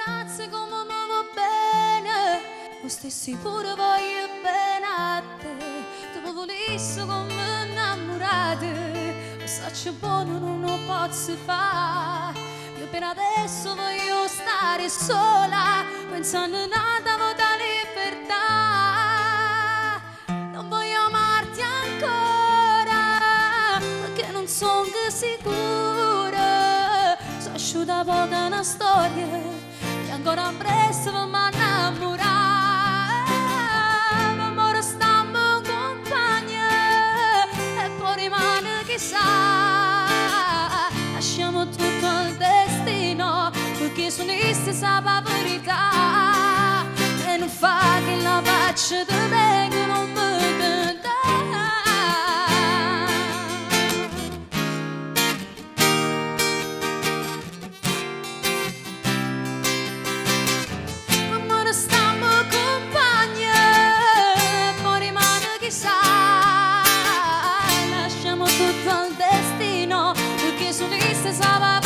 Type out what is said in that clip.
grazie come mi va bene, lo stessi pure voglio bene a te. Tu mi volessi come innamorate, lo so c'è buono non lo posso fare. Io per adesso voglio stare sola, pensando nata vota libertà. Non voglio amarti ancora, perché non sono sicura. Sono asciutta poca una storia, e ancora presto mi innamorare. Ma restiamo compagni, e poi rimane chissà. Lasciamo tutto al destino, perché sono stessa la verità. E non fa che la faccia di me che non mi tenta. Ma restiamo compagni, e poi rimane chissà. Lasciamo tutto al destino, perché sono stessa la verità.